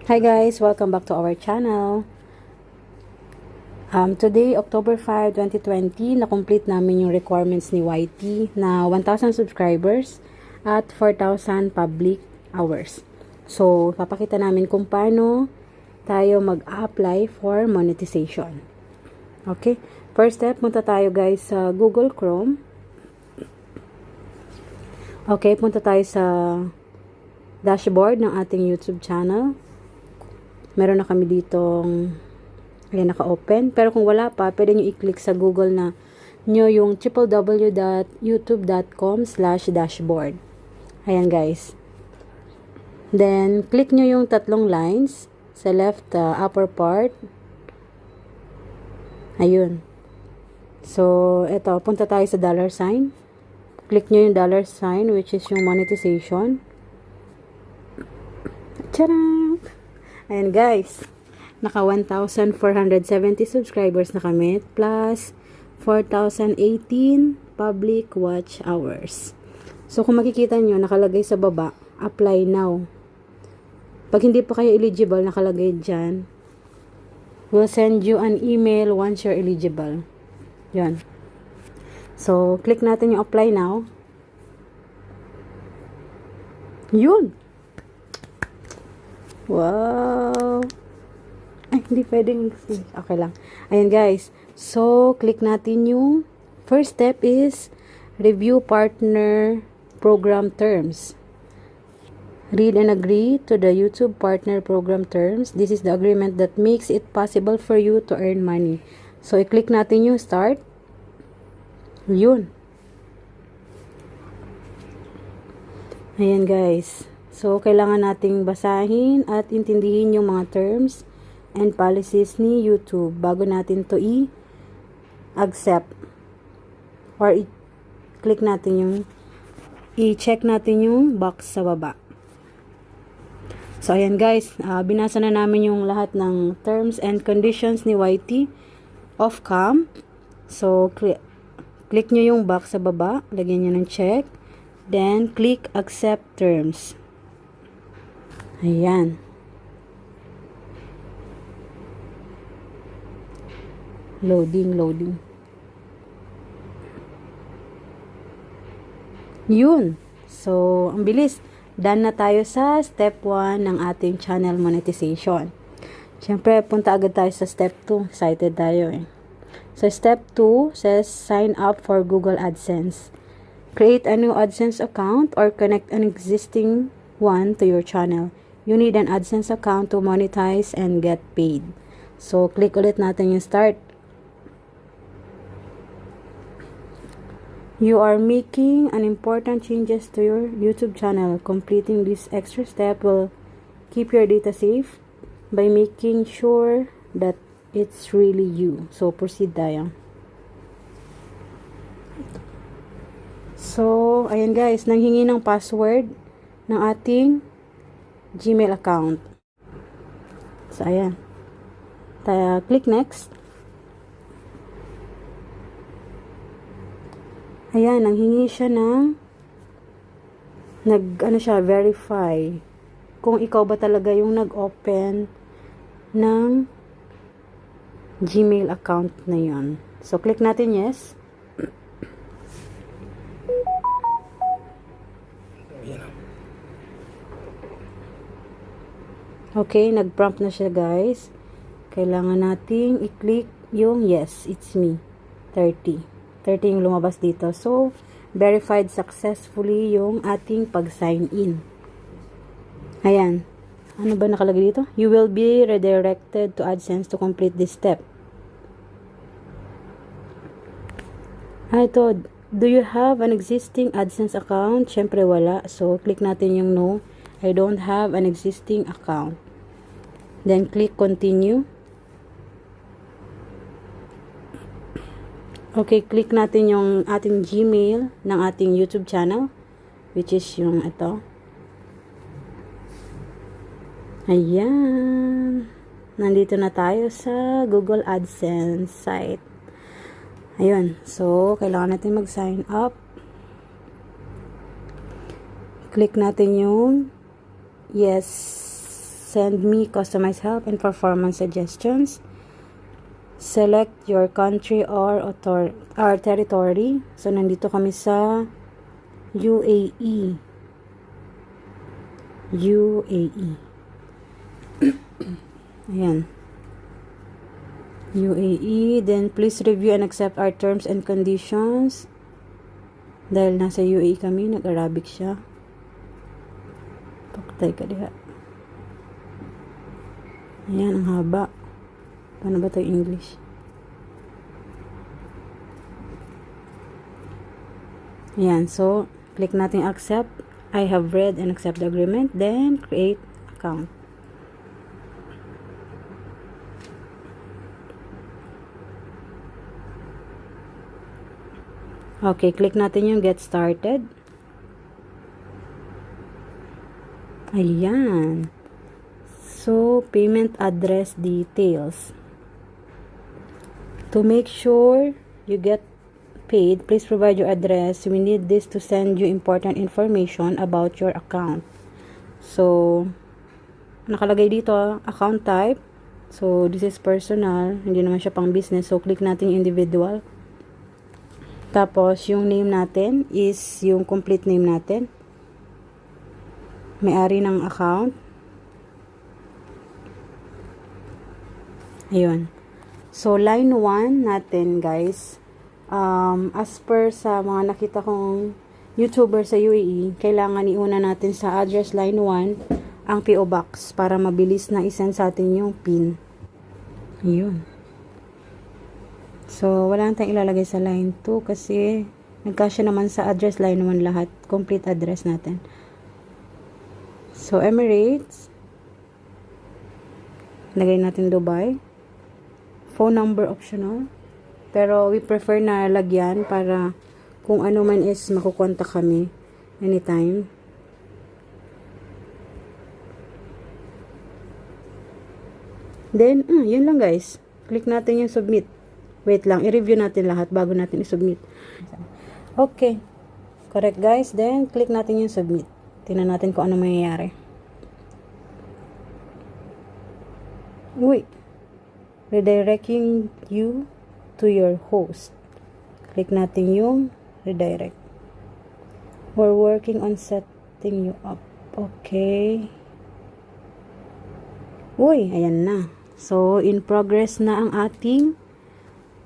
Hi guys, welcome back to our channel. Today, October 5, 2020, na-complete namin yung requirements ni YT na 1,000 subscribers at 4,000 public hours. So, papakita namin kung paano tayo mag-apply for monetization. Okay? First step, punta tayo guys sa Google Chrome. Okay, punta tayo sa dashboard ng ating YouTube channel. Meron na kami ditong ayan, naka-open. Pero kung wala pa, pwede nyo i-click sa Google na nyo yung www.youtube.com/dashboard. Ayan guys. Then, click nyo yung tatlong lines sa left upper part. Ayun. So, eto, punta tayo sa dollar sign. Click nyo yung dollar sign, which is yung monetization. Tcharam! Ayan guys, naka 1,470 subscribers na kami plus 4,018 public watch hours. So kung makikita nyo, nakalagay sa baba, apply now. Pag hindi pa kayo eligible, nakalagay dyan, we'll send you an email once you're eligible. Yan. So, click natin yung apply now. Yun! Wow! Ay, hindi pwedeng. Okay lang. Ayan guys. So, click natin yung first step is review partner program terms. Read and agree to the YouTube partner program terms. This is the agreement that makes it possible for you to earn money. So, i-click natin yung start. Yun. Ayan guys. So, kailangan nating basahin at intindihin yung mga terms and policies ni YouTube bago natin to i-accept or i-click natin yung i-check natin yung box sa baba. So, ayan guys, binasa na namin yung lahat ng terms and conditions ni YT of cam. So, click nyo yung box sa baba, lagyan nyo ng check, then click accept terms. Ayan. Loading. Yun. So, ang bilis. Done na tayo sa step 1 ng ating channel monetization. Siyempre, punta agad tayo sa step 2. Excited tayo eh. So, step 2 says sign up for Google AdSense. Create a new AdSense account or connect an existing one to your channel. You need an AdSense account to monetize and get paid. So, click ulit natin yung start. You are making an important changes to your YouTube channel. Completing this extra step will keep your data safe by making sure that it's really you. So, proceed tayo. So, ayan guys, nanghingi ng password ng ating Gmail account. So, ayan. Click next. Ayan, nanghingi siya ng verify. Kung ikaw ba talaga yung nag-open ng Gmail account na yun. So, click natin yes. Okay, nag-prompt na siya guys. Kailangan nating i-click yung yes, it's me. 30 yung lumabas dito. So, verified successfully yung ating pag-sign in. Ayan. Ano ba nakalagay dito? You will be redirected to AdSense to complete this step. Ito. Do you have an existing AdSense account? Syempre wala. So, click natin yung no. I don't have an existing account. Then, click continue. Okay, click natin yung ating Gmail ng ating YouTube channel, which is yung ito. Ayan. Nandito na tayo sa Google AdSense site. Ayun. So, kailangan natin mag-sign up. Click natin yung yes send me customized help and performance suggestions. Select your country or territory. So, nandito kami sa UAE. UAE. Ayan. UAE. Then, please review and accept our terms and conditions. Dahil nasa UAE kami, nag-Arabic siya. Paktay ka diha. Ayan, ang haba. Paano ba ito English? Ayan, so, click natin accept. I have read and accept the agreement. Then, create account. Okay, click natin yung get started. Ayan. So, payment address details. To make sure you get paid, please provide your address. We need this to send you important information about your account. So, nakalagay dito, account type. So, this is personal. Hindi naman siya pang business. So, click natin yung individual. Tapos, yung name natin is yung complete name natin. May-ari ng account. Ayun. So, line 1 natin, guys. As per sa mga nakita kong YouTuber sa UAE, kailangan iuna natin sa address line 1 ang PO Box para mabilis na isend sa atin yung PIN. Ayun. So, wala nang tayong ilalagay sa line 2 kasi nagkasya naman sa address line 1 lahat. Complete address natin. So, Emirates. Lagay natin Dubai. Phone number optional. Pero, we prefer na lagyan para kung ano man is makukontak kami anytime. Then, yun lang guys. Click natin yung submit. Wait lang, i-review natin lahat bago natin i-submit. Okay. Correct guys. Then, click natin yung submit. Tingnan natin kung ano mangyayari. Wait. Redirecting you to your host. Click natin yung redirect. We're working on setting you up. Okay. Uy, ayan na. So, in progress na ang ating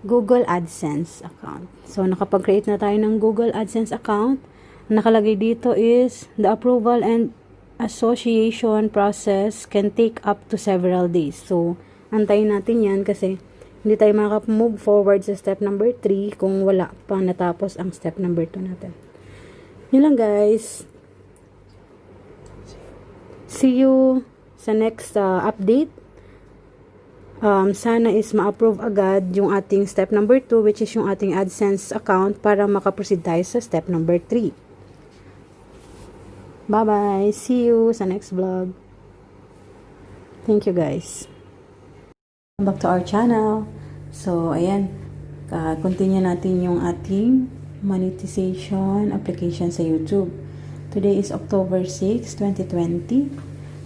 Google AdSense account. So, nakapag-create na tayo ng Google AdSense account. Nakalagay dito is, the approval and association process can take up to several days. So, antayin natin yan kasi hindi tayo makaka-move forward sa step number 3 kung wala pa natapos ang step number 2 natin. Yun lang guys. See you sa next update. Sana is ma-approve agad yung ating step number 2 which is yung ating AdSense account para makaproceed tayo sa step number 3. Bye-bye. See you sa next vlog. Thank you guys. Back to our channel. So, ayan. Continue natin yung ating monetization application sa YouTube. Today is October 6, 2020.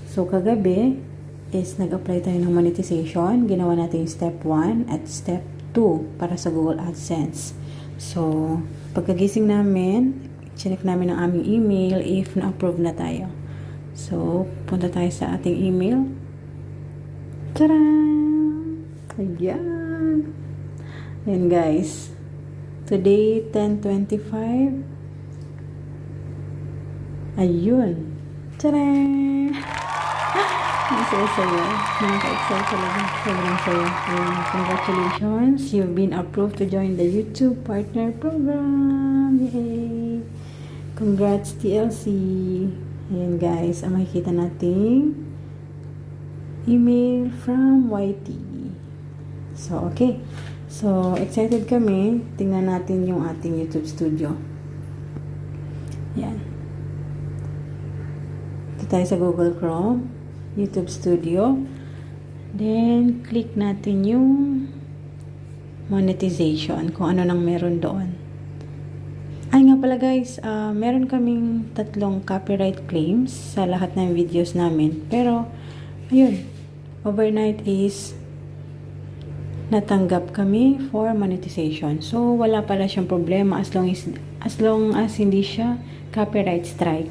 So, kagabi is nag-apply tayo ng monetization. Ginawa natin yung step 1 at step 2 para sa Google AdSense. So, pagkagising namin, chinek namin ang aming email if na-approve na tayo. So, punta tayo sa ating email. Tadaan! Ayan! Ayan guys. Today, 10:25. Ayun! Tadaan! Ang saya-saya. Nakaka-excite talaga. Sobrang saya. Congratulations! You've been approved to join the YouTube Partner Program. Yay! Congrats TLC. Ayan guys. Ang makikita nating email from YT. So, okay. So, excited kami. Tingnan natin yung ating YouTube studio. Yan. Ito tayo sa Google Chrome. YouTube Studio. Then, click natin yung monetization. Kung ano nang meron doon. Ay nga pala guys, meron kaming 3 copyright claims sa lahat ng videos namin. Pero, ayun, overnight is natanggap kami for monetization. So, wala pala siyang problema as long as hindi siya copyright strike.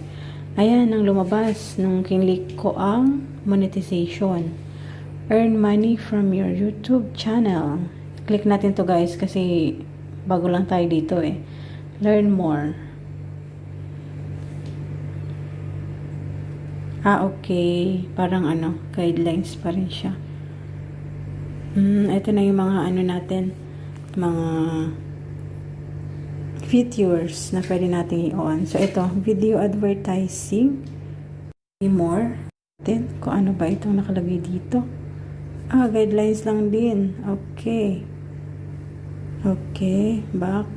Ayan, ang lumabas nung kinlik ko ang monetization. Earn money from your YouTube channel. Click natin to guys kasi bago lang tayo dito eh. Learn more. Okay. Parang guidelines pa rin siya. Ito na yung mga natin, mga features na pwede natin i-on. So, ito, video advertising. More. Then, kung ano ba itong nakalagay dito. Guidelines lang din. Okay. Okay, back.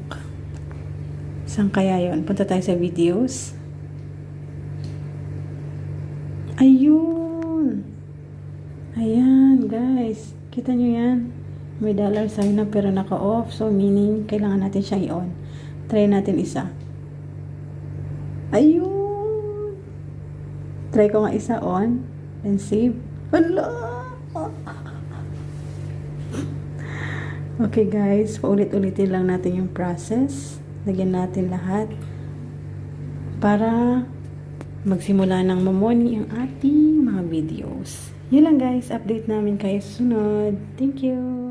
Saan kaya yun? Punta tayo sa videos. Ayun. Ayan, guys. Kita nyo yan? May dollar sign na pero naka-off. So, meaning, kailangan natin siyang i-on. Try natin isa. Ayun! Try ko nga isa on. And save. Hala! Okay guys, paulit-ulitin lang natin yung process. Lagyan natin lahat. Para magsimula ng mamoni ang ating mga videos. Yun lang guys, update namin kayo sunod. Thank you!